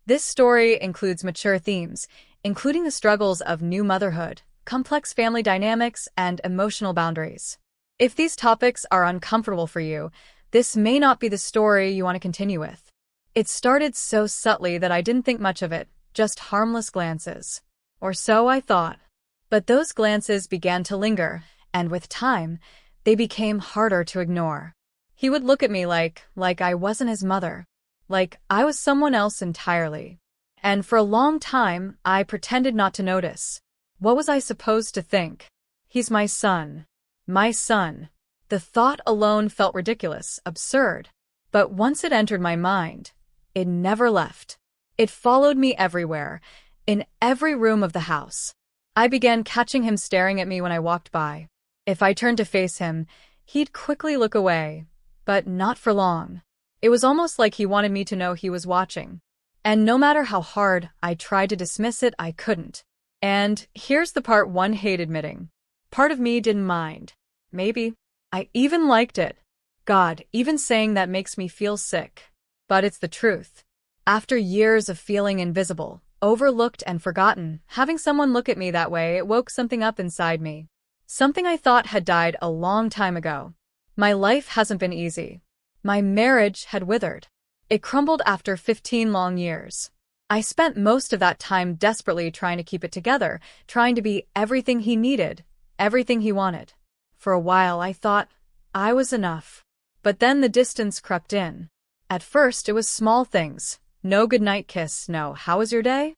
This story includes mature themes, including the struggles of new motherhood, complex family dynamics, and emotional boundaries. If these topics are uncomfortable for you, this may not be the story you want to continue with. It started so subtly that I didn't think much of it, just harmless glances. Or so I thought. But those glances began to linger, and with time, they became harder to ignore. He would look at me like I wasn't his mother, like I was someone else entirely. And for a long time, I pretended not to notice. What was I supposed to think? He's my son. My son. The thought alone felt ridiculous, absurd. But once it entered my mind, it never left. It followed me everywhere, in every room of the house. I began catching him staring at me when I walked by. If I turned to face him, he'd quickly look away, but not for long. It was almost like he wanted me to know he was watching. And no matter how hard I tried to dismiss it, I couldn't. And here's the part one hate admitting. Part of me didn't mind. Maybe. I even liked it. God, even saying that makes me feel sick. But it's the truth. After years of feeling invisible, overlooked and forgotten, having someone look at me that way, it woke something up inside me. Something I thought had died a long time ago. My life hasn't been easy. My marriage had withered. It crumbled after 15 long years. I spent most of that time desperately trying to keep it together, trying to be everything he needed, everything he wanted. For a while I thought I was enough. But then the distance crept in. At first it was small things. No goodnight kiss, no how was your day?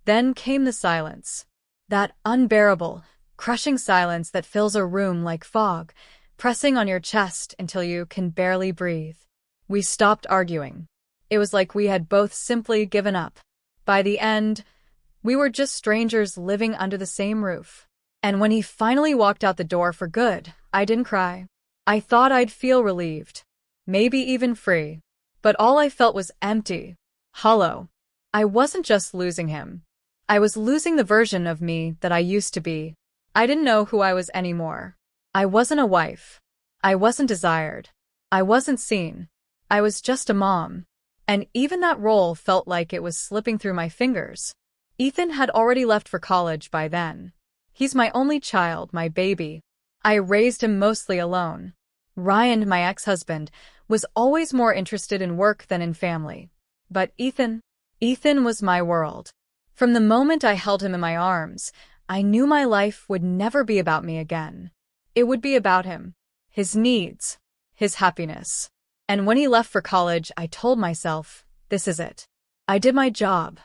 Then came the silence. That unbearable, crushing silence that fills a room like fog, pressing on your chest until you can barely breathe. We stopped arguing. It was like we had both simply given up. By the end, we were just strangers living under the same roof. And when he finally walked out the door for good, I didn't cry. I thought I'd feel relieved. Maybe even free. But all I felt was empty. Hollow. I wasn't just losing him. I was losing the version of me that I used to be. I didn't know who I was anymore. I wasn't a wife. I wasn't desired. I wasn't seen. I was just a mom. And even that role felt like it was slipping through my fingers. Ethan had already left for college by then. He's my only child, my baby. I raised him mostly alone. Ryan, my ex-husband, was always more interested in work than in family. But Ethan was my world. From the moment I held him in my arms, I knew my life would never be about me again. It would be about him, his needs, his happiness. And when he left for college, I told myself, this is it. I did my job.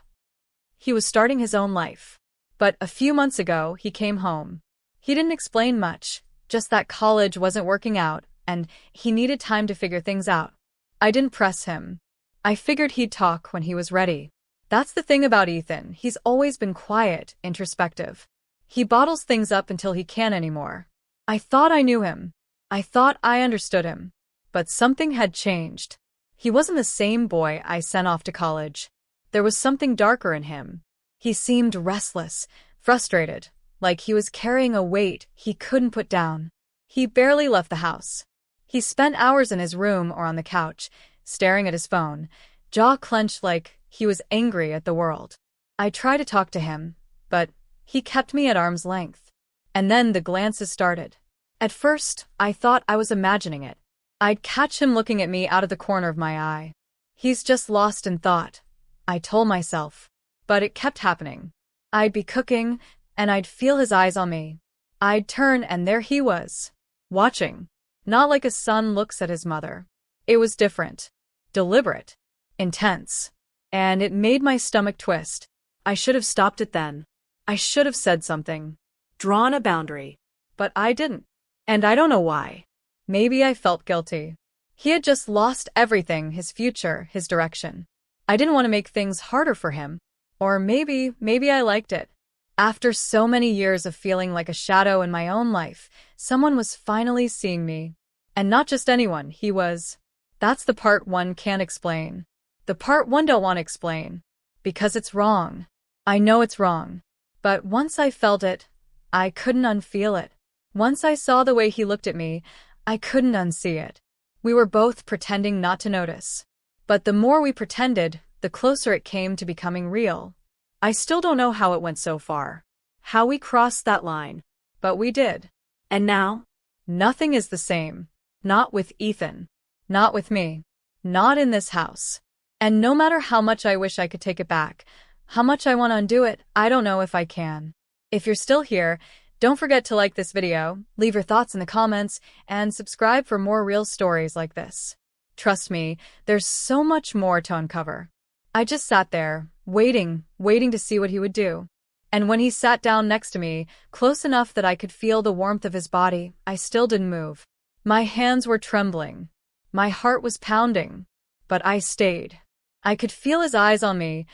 He was starting his own life. But a few months ago, he came home. He didn't explain much, just that college wasn't working out, and he needed time to figure things out. I didn't press him. I figured he'd talk when he was ready. That's the thing about Ethan, he's always been quiet, introspective. He bottles things up until he can't anymore. I thought I knew him. I thought I understood him. But something had changed. He wasn't the same boy I sent off to college. There was something darker in him. He seemed restless, frustrated, like he was carrying a weight he couldn't put down. He barely left the house. He spent hours in his room or on the couch, staring at his phone, jaw clenched like he was angry at the world. I tried to talk to him, but he kept me at arm's length. And then the glances started. At first, I thought I was imagining it. I'd catch him looking at me out of the corner of my eye. He's just lost in thought, I told myself. But it kept happening. I'd be cooking, and I'd feel his eyes on me. I'd turn, and there he was, watching. Not like a son looks at his mother. It was different. Deliberate. Intense. And it made my stomach twist. I should have stopped it then. I should have said something. Drawn a boundary. But I didn't. And I don't know why. Maybe I felt guilty. He had just lost everything, his future, his direction. I didn't want to make things harder for him. Or maybe I liked it. After so many years of feeling like a shadow in my own life, someone was finally seeing me. And not just anyone, he was. That's the part one can't explain. The part one don't want to explain. Because it's wrong. I know it's wrong. But once I felt it, I couldn't unfeel it. Once I saw the way he looked at me, I couldn't unsee it. We were both pretending not to notice. But the more we pretended, the closer it came to becoming real. I still don't know how it went so far, how we crossed that line, but we did. And now, nothing is the same. Not with Ethan. Not with me. Not in this house. And no matter how much I wish I could take it back, how much I want to undo it, I don't know if I can. If you're still here, don't forget to like this video, leave your thoughts in the comments, and subscribe for more real stories like this. Trust me, there's so much more to uncover. I just sat there, waiting to see what he would do. And when he sat down next to me, close enough that I could feel the warmth of his body, I still didn't move. My hands were trembling. My heart was pounding. But I stayed. I could feel his eyes on me,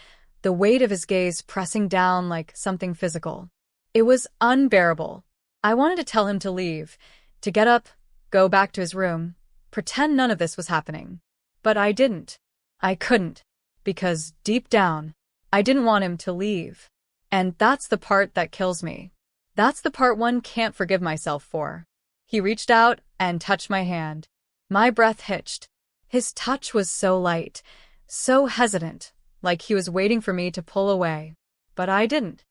the weight of his gaze pressing down like something physical. It was unbearable. I wanted to tell him to leave, to get up, go back to his room, pretend none of this was happening. But I didn't. I couldn't. Because deep down, I didn't want him to leave. And that's the part that kills me. That's the part one can't forgive myself for. He reached out and touched my hand. My breath hitched. His touch was so light, so hesitant, like he was waiting for me to pull away. But I didn't.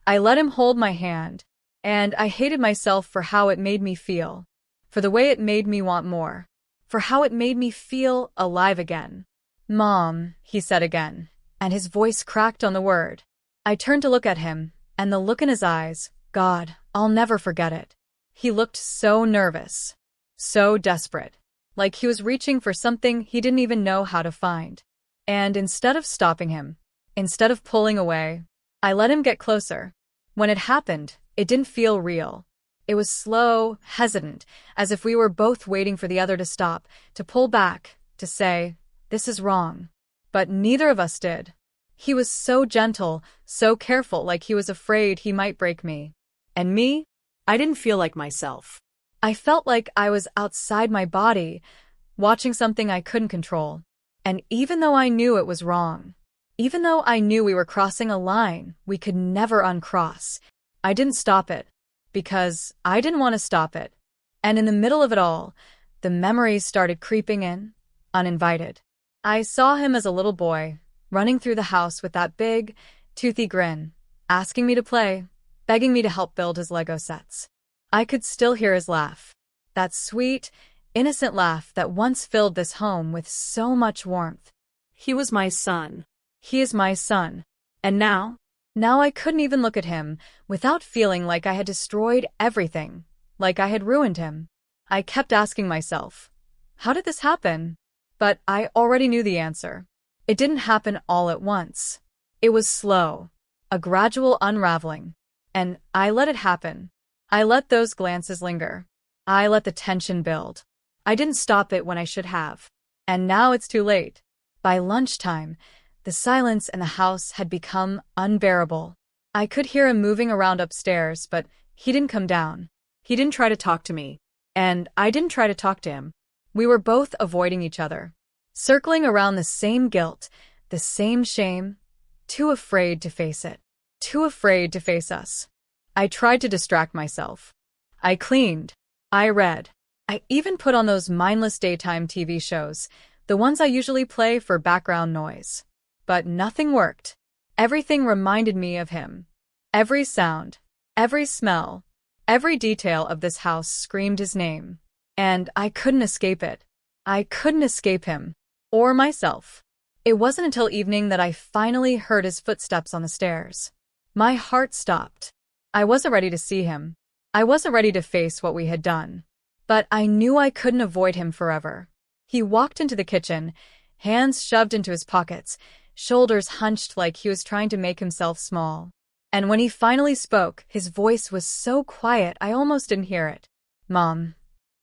I let him hold my hand, and I hated myself for how it made me feel, for the way it made me want more, for how it made me feel alive again. "Mom," he said again, and his voice cracked on the word. I turned to look at him, and the look in his eyes, God, I'll never forget it. He looked so nervous, so desperate, like he was reaching for something he didn't even know how to find. And instead of stopping him, instead of pulling away, I let him get closer. When it happened, it didn't feel real. It was slow, hesitant, as if we were both waiting for the other to stop, to pull back, to say, "This is wrong." But neither of us did. He was so gentle, so careful, like he was afraid he might break me. And me? I didn't feel like myself. I felt like I was outside my body, watching something I couldn't control. And even though I knew it was wrong, even though I knew we were crossing a line we could never uncross, I didn't stop it. Because I didn't want to stop it. And in the middle of it all, the memories started creeping in, uninvited. I saw him as a little boy, running through the house with that big, toothy grin, asking me to play, begging me to help build his Lego sets. I could still hear his laugh, that sweet, innocent laugh that once filled this home with so much warmth. He was my son. He is my son. And now I couldn't even look at him without feeling like I had destroyed everything, like I had ruined him. I kept asking myself, how did this happen? But I already knew the answer. It didn't happen all at once. It was slow, a gradual unraveling. And I let it happen. I let those glances linger. I let the tension build. I didn't stop it when I should have. And now it's too late. By lunchtime, the silence in the house had become unbearable. I could hear him moving around upstairs, but he didn't come down. He didn't try to talk to me. And I didn't try to talk to him. We were both avoiding each other, circling around the same guilt, the same shame, too afraid to face it, too afraid to face us. I tried to distract myself. I cleaned. I read. I even put on those mindless daytime TV shows, the ones I usually play for background noise. But nothing worked. Everything reminded me of him. Every sound, every smell, every detail of this house screamed his name. And I couldn't escape it. I couldn't escape him. Or myself. It wasn't until evening that I finally heard his footsteps on the stairs. My heart stopped. I wasn't ready to see him. I wasn't ready to face what we had done. But I knew I couldn't avoid him forever. He walked into the kitchen, hands shoved into his pockets, shoulders hunched like he was trying to make himself small. And when he finally spoke, his voice was so quiet I almost didn't hear it. "Mom."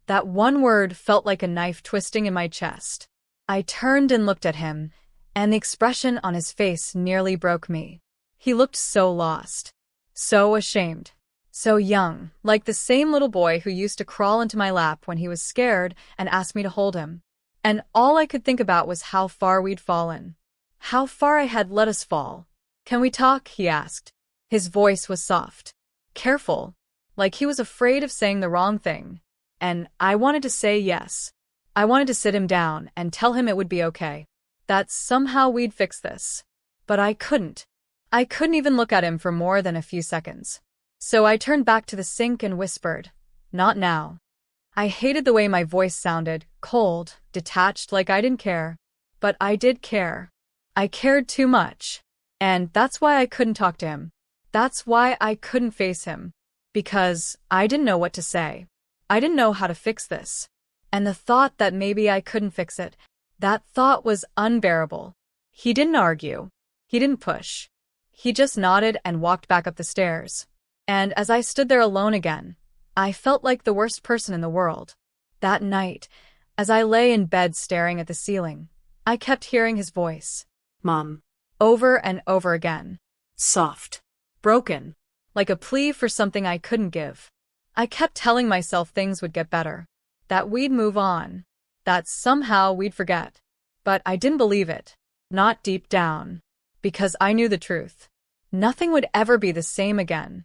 That one word felt like a knife twisting in my chest. I turned and looked at him, and the expression on his face nearly broke me. He looked so lost, so ashamed, so young, like the same little boy who used to crawl into my lap when he was scared and ask me to hold him. And all I could think about was how far we'd fallen, how far I had let us fall. "Can we talk?" he asked. His voice was soft, careful, like he was afraid of saying the wrong thing. And I wanted to say yes. I wanted to sit him down and tell him it would be okay, that somehow we'd fix this. But I couldn't. I couldn't even look at him for more than a few seconds. So I turned back to the sink and whispered, "Not now." I hated the way my voice sounded, cold, detached, like I didn't care. But I did care. I cared too much. And that's why I couldn't talk to him. That's why I couldn't face him. Because I didn't know what to say. I didn't know how to fix this. And the thought that maybe I couldn't fix it, that thought was unbearable. He didn't argue. He didn't push. He just nodded and walked back up the stairs. And as I stood there alone again, I felt like the worst person in the world. That night, as I lay in bed staring at the ceiling, I kept hearing his voice. "Mom." Over and over again. Soft. Broken. Like a plea for something I couldn't give. I kept telling myself things would get better. That we'd move on. That somehow we'd forget. But I didn't believe it. Not deep down. Because I knew the truth. Nothing would ever be the same again.